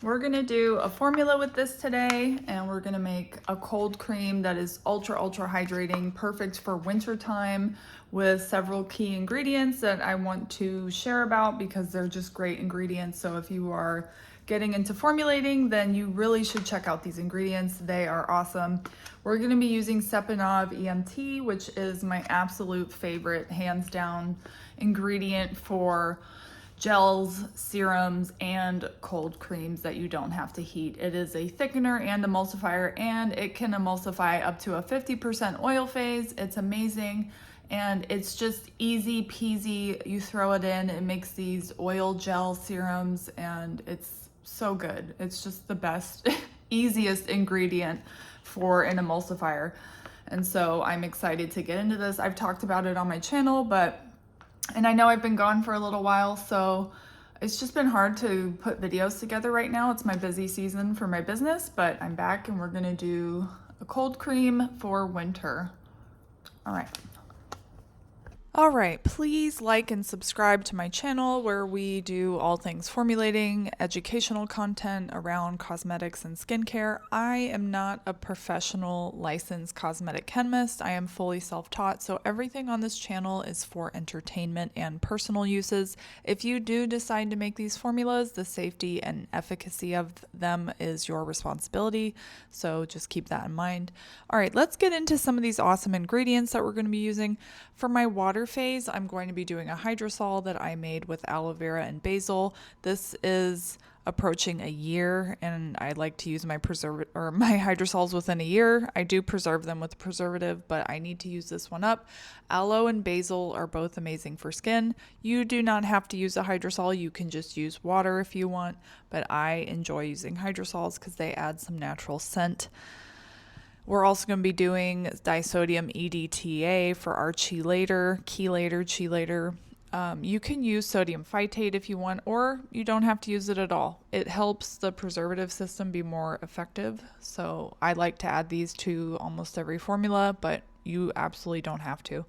We're gonna do a formula with this today, and we're gonna make a cold cream that is ultra hydrating, perfect for winter time, with several key ingredients that I want to share about because they're just great ingredients. So if you are getting into formulating, then you really should check out these ingredients. They are awesome. We're gonna be using Sepenov EMT, which is my absolute favorite, hands down, ingredient for gels, serums, and cold creams that you don't have to heat. It is a thickener and emulsifier, and it can emulsify up to a 50% oil phase. It's amazing, and it's just easy peasy. You throw it in, it makes these oil gel serums, and it's so good. It's just the best, easiest ingredient for an emulsifier. And so I'm excited to get into this. I've talked about it on my channel, and I know I've been gone for a little while, so it's just been hard to put videos together right now. It's my busy season for my business, but I'm back and we're gonna do a cold cream for winter. All right. All right, please like and subscribe to my channel where we do all things formulating, educational content around cosmetics and skincare. I am not a professional licensed cosmetic chemist. I am fully self-taught, so everything on this channel is for entertainment and personal uses. If you do decide to make these formulas, the safety and efficacy of them is your responsibility, so just keep that in mind. All right, let's get into some of these awesome ingredients that we're going to be using. For my water phase, I'm going to be doing a hydrosol that I made with aloe vera and basil. This is approaching a year, and I like to use my my hydrosols within a year. I do preserve them with preservative, but I need to use this one up. Aloe and basil are both amazing for skin. You do not have to use a hydrosol. You can just use water if you want, but I enjoy using hydrosols because they add some natural scent. We're also going to be doing disodium EDTA for our chelator. You can use sodium phytate if you want, or you don't have to use it at all. It helps the preservative system be more effective. So I like to add these to almost every formula, but you absolutely don't have to.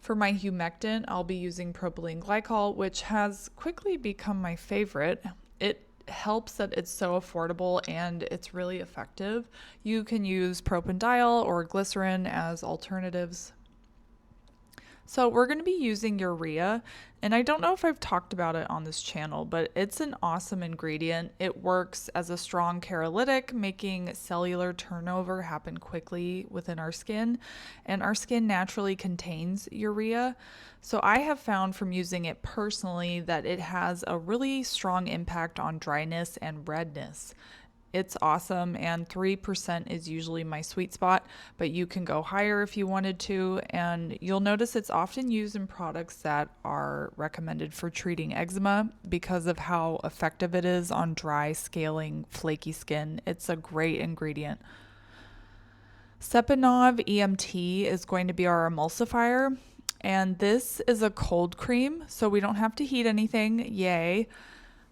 For my humectant, I'll be using propylene glycol, which has quickly become my favorite. It helps that it's so affordable and it's really effective. You can use propanediol or glycerin as alternatives. So we're going to be using urea, and I don't know if I've talked about it on this channel, but it's an awesome ingredient. It works as a strong cherolytic, making cellular turnover happen quickly within our skin, and our skin naturally contains urea. So I have found from using it personally that it has a really strong impact on dryness and redness. It's awesome, and 3% is usually my sweet spot, but you can go higher if you wanted to, and you'll notice it's often used in products that are recommended for treating eczema because of how effective it is on dry, scaling, flaky skin. It's a great ingredient. Sepenov EMT is going to be our emulsifier, and this is a cold cream, so we don't have to heat anything. Yay.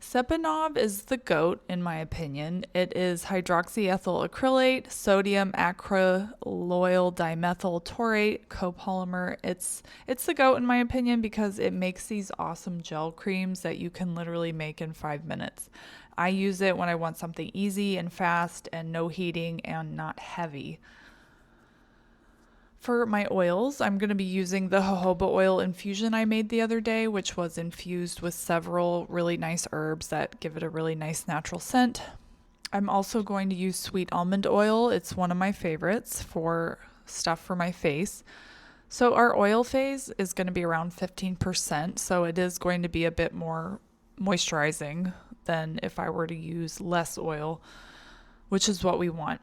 Sepenov is the GOAT, in my opinion. It is hydroxyethyl acrylate, sodium acryloyl dimethyl taurate copolymer. It's the GOAT, in my opinion, because it makes these awesome gel creams that you can literally make in 5 minutes. I use it when I want something easy and fast and no heating and not heavy. For my oils, I'm going to be using the jojoba oil infusion I made the other day, which was infused with several really nice herbs that give it a really nice natural scent. I'm also going to use sweet almond oil. It's one of my favorites for stuff for my face. So our oil phase is going to be around 15%, so it is going to be a bit more moisturizing than if I were to use less oil, which is what we want.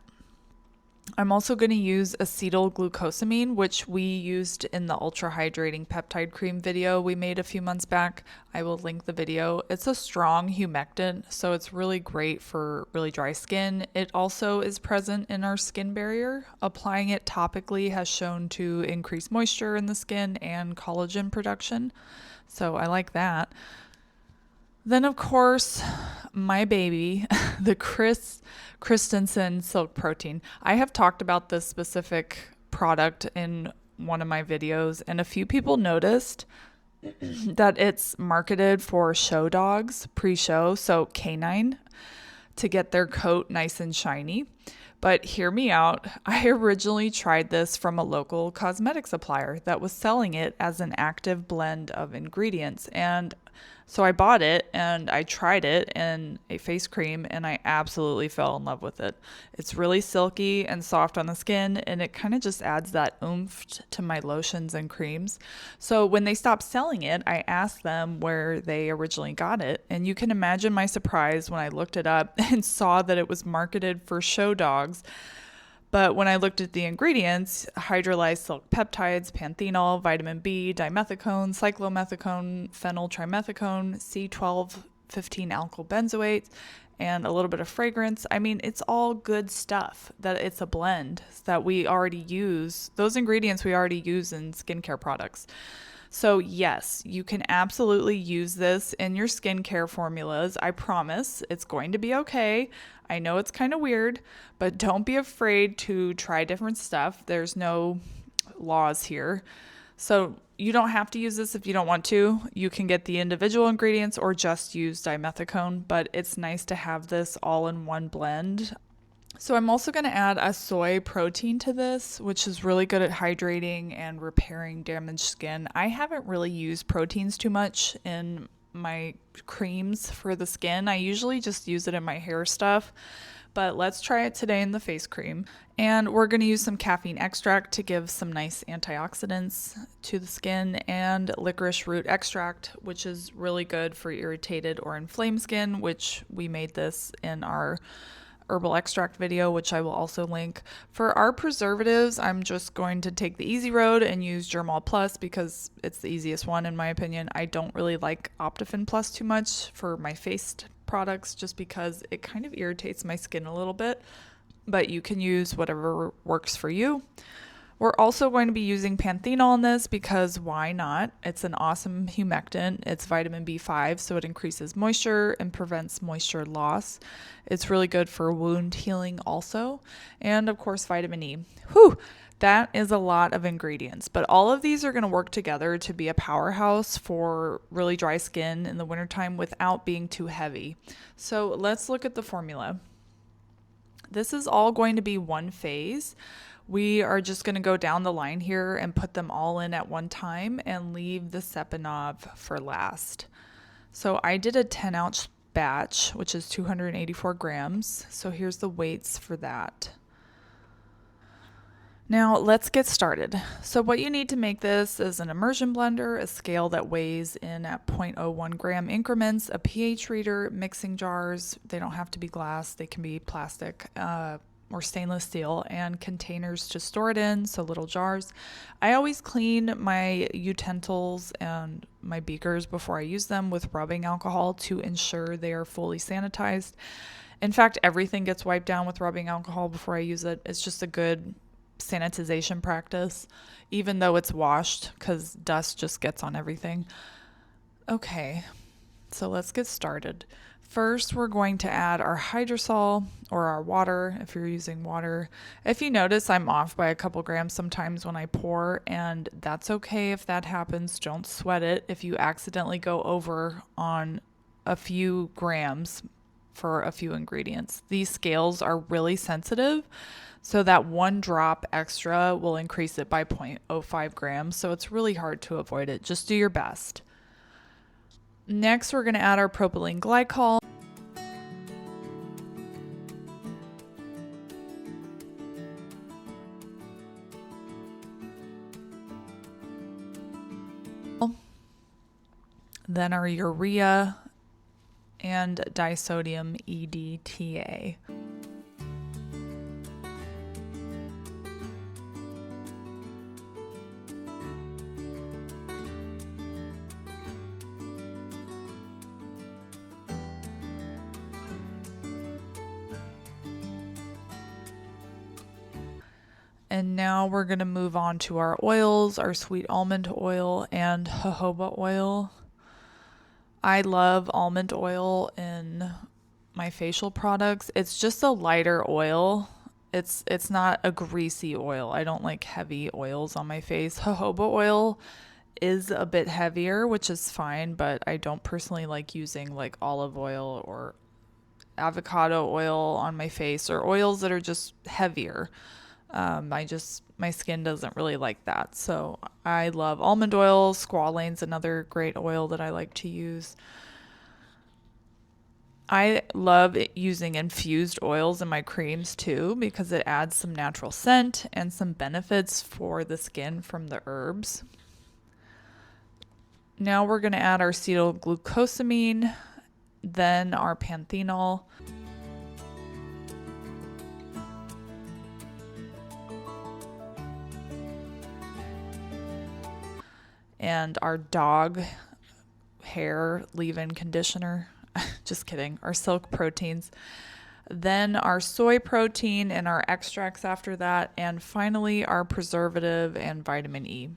I'm also going to use acetyl glucosamine, which we used in the ultra hydrating peptide cream video we made a few months back. I will link the video. It's a strong humectant, so it's really great for really dry skin. It also is present in our skin barrier. Applying it topically has shown to increase moisture in the skin and collagen production, so I like that. Then, of course, my baby, the Christensen Silk Protein. I have talked about this specific product in one of my videos, and a few people noticed that it's marketed for show dogs, pre-show, so canine. to get their coat nice and shiny. But hear me out. I originally tried this from a local cosmetic supplier that was selling it as an active blend of ingredients. And so I bought it and I tried it in a face cream and I absolutely fell in love with it. It's really silky and soft on the skin and it kind of just adds that oomph to my lotions and creams. So when they stopped selling it, I asked them where they originally got it. And you can imagine my surprise when I looked it up and saw that it was marketed for show dogs. But when I looked at the ingredients, hydrolyzed silk peptides, panthenol, vitamin B, dimethicone, cyclomethicone, phenyltrimethicone, C12, 15-alkyl benzoate, and a little bit of fragrance. I mean, it's all good stuff. That it's a blend that we already use. Those ingredients we already use in skincare products. So yes, you can absolutely use this in your skincare formulas. I promise it's going to be okay. I know it's kind of weird, but don't be afraid to try different stuff. There's no laws here. So you don't have to use this if you don't want to. You can get the individual ingredients or just use dimethicone, but it's nice to have this all in one blend. So I'm also going to add a soy protein to this, which is really good at hydrating and repairing damaged skin. I haven't really used proteins too much in my creams for the skin. I usually just use it in my hair stuff, but let's try it today in the face cream. And we're going to use some caffeine extract to give some nice antioxidants to the skin, and licorice root extract, which is really good for irritated or inflamed skin, which we made this in our herbal extract video, which I will also link. For our preservatives, I'm just going to take the easy road and use Germall Plus because it's the easiest one in my opinion. I don't really like Optifin Plus too much for my face products just because it kind of irritates my skin a little bit, but you can use whatever works for you. We're also going to be using panthenol in this because why not? It's an awesome humectant. It's vitamin B5, so it increases moisture and prevents moisture loss. It's really good for wound healing also. And of course, vitamin E. Whew, that is a lot of ingredients, but all of these are going to work together to be a powerhouse for really dry skin in the wintertime without being too heavy. So let's look at the formula. This is all going to be one phase. We are just going to go down the line here and put them all in at one time and leave the Sepenov for last. So I did a 10-ounce batch, which is 284 grams. So here's the weights for that. Now let's get started. So what you need to make this is an immersion blender, a scale that weighs in at 0.01 gram increments, a pH reader, mixing jars. They don't have to be glass, they can be plastic, or stainless steel, and containers to store it in, so little jars. I always clean my utensils and my beakers before I use them with rubbing alcohol to ensure they are fully sanitized. In fact, everything gets wiped down with rubbing alcohol before I use it. It's just a good sanitization practice, even though it's washed, because dust just gets on everything. Okay, so let's get started. First, we're going to add our hydrosol, or our water if you're using water. If you notice, I'm off by a couple grams sometimes when I pour, and that's okay if that happens. Don't sweat it if you accidentally go over on a few grams for a few ingredients. These scales are really sensitive, so that one drop extra will increase it by 0.05 grams, so it's really hard to avoid it. Just do your best. Next, we're going to add our propylene glycol. Then our urea and disodium EDTA. And now we're going to move on to our oils, our sweet almond oil and jojoba oil. I love almond oil in my facial products. It's just a lighter oil. It's not a greasy oil. I don't like heavy oils on my face. Jojoba oil is a bit heavier, which is fine, but I don't personally like using like olive oil or avocado oil on my face or oils that are just heavier. My skin doesn't really like that. So I love almond oil. Squalane's another great oil that I like to use. I love using infused oils in my creams too because it adds some natural scent and some benefits for the skin from the herbs. Now we're going to add our acetylglucosamine, then our panthenol. And our dog hair leave-in conditioner. Just kidding. Our silk proteins. Then our soy protein and our extracts after that. And finally, our preservative and vitamin E.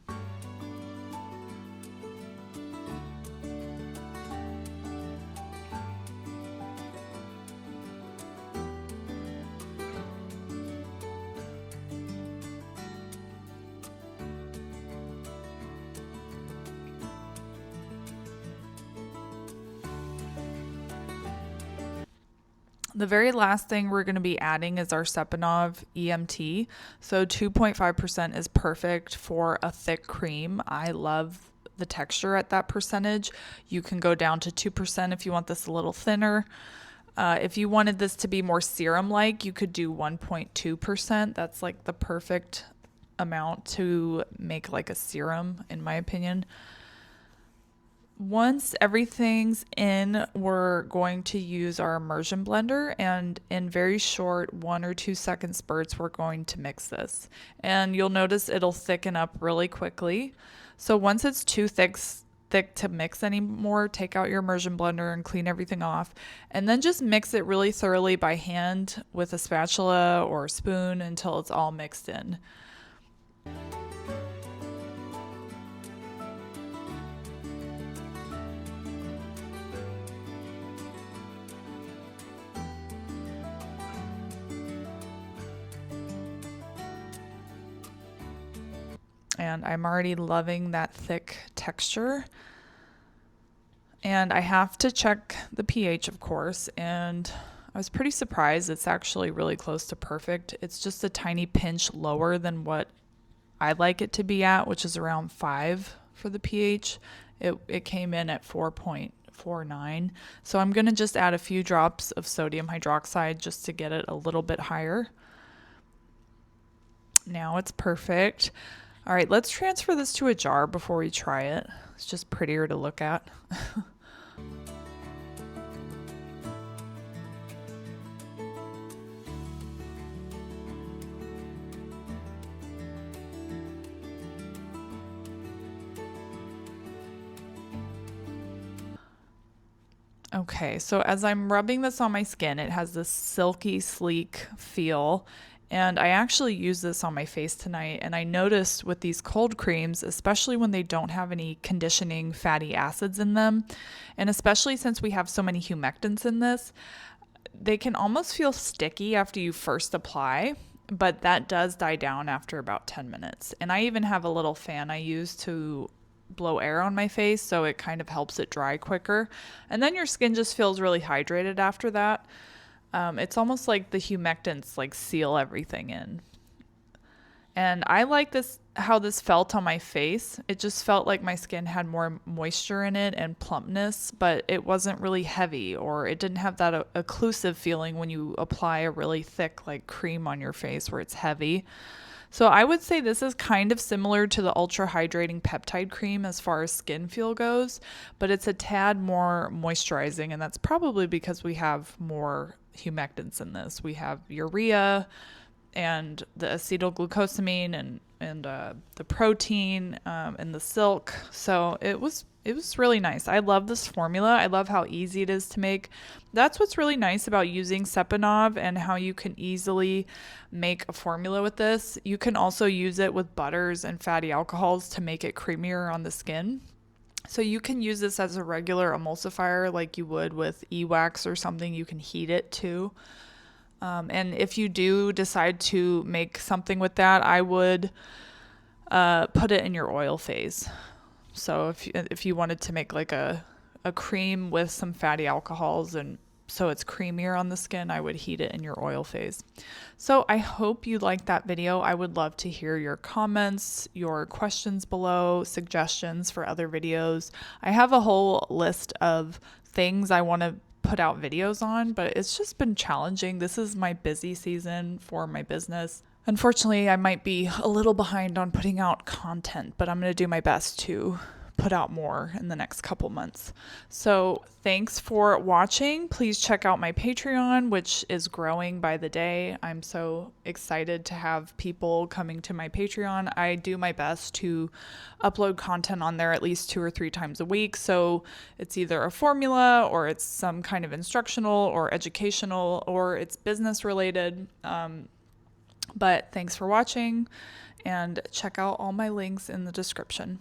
The very last thing we're going to be adding is our Sepenov EMT. So 2.5% is perfect for a thick cream. I love the texture at that percentage. You can go down to 2% if you want this a little thinner. If you wanted this to be more serum-like, you could do 1.2%. That's like the perfect amount to make like a serum, in my opinion. Once everything's in, we're going to use our immersion blender, and in very short 1 or 2 second spurts, we're going to mix this. And you'll notice it'll thicken up really quickly. So once it's too thick to mix anymore, take out your immersion blender and clean everything off. And then just mix it really thoroughly by hand with a spatula or a spoon until it's all mixed in. And I'm already loving that thick texture. And I have to check the pH, of course, and I was pretty surprised. It's actually really close to perfect. It's just a tiny pinch lower than what I like it to be at, which is around 5 for the pH. It came in at 4.49. So I'm going to just add a few drops of sodium hydroxide just to get it a little bit higher. Now it's perfect. All right, let's transfer this to a jar before we try it. It's just prettier to look at. Okay, so as I'm rubbing this on my skin, it has this silky, sleek feel. And I actually use this on my face tonight, and I noticed with these cold creams, especially when they don't have any conditioning fatty acids in them, and especially since we have so many humectants in this, they can almost feel sticky after you first apply, but that does die down after about 10 minutes. And I even have a little fan I use to blow air on my face, so it kind of helps it dry quicker. And then your skin just feels really hydrated after that. It's almost like the humectants like seal everything in. And I like this, how this felt on my face. It just felt like my skin had more moisture in it and plumpness, but it wasn't really heavy, or it didn't have that occlusive feeling when you apply a really thick like cream on your face where it's heavy. So I would say this is kind of similar to the Ultra Hydrating Peptide Cream as far as skin feel goes, but it's a tad more moisturizing, and that's probably because we have more humectants in this. We have urea and the acetylglucosamine and the protein and the silk. So it was really nice. I love this formula. I love how easy it is to make. That's what's really nice about using Sepenov, and how you can easily make a formula with this. You can also use it with butters and fatty alcohols to make it creamier on the skin. So you can use this as a regular emulsifier like you would with e-wax or something. You can heat it too. And if you do decide to make something with that, I would put it in your oil phase. So if you wanted to make like a cream with some fatty alcohols and so it's creamier on the skin, I would heat it in your oil phase. So I hope you liked that video. I would love to hear your comments, your questions below, suggestions for other videos. I have a whole list of things I want to put out videos on, but it's just been challenging. This is my busy season for my business. Unfortunately, I might be a little behind on putting out content, but I'm going to do my best to put out more in the next couple months. So thanks for watching. Please check out my Patreon, which is growing by the day. I'm so excited to have people coming to my Patreon. I do my best to upload content on there at least 2 or 3 times a week. So it's either a formula or it's some kind of instructional or educational or it's business related. But thanks for watching, and check out all my links in the description.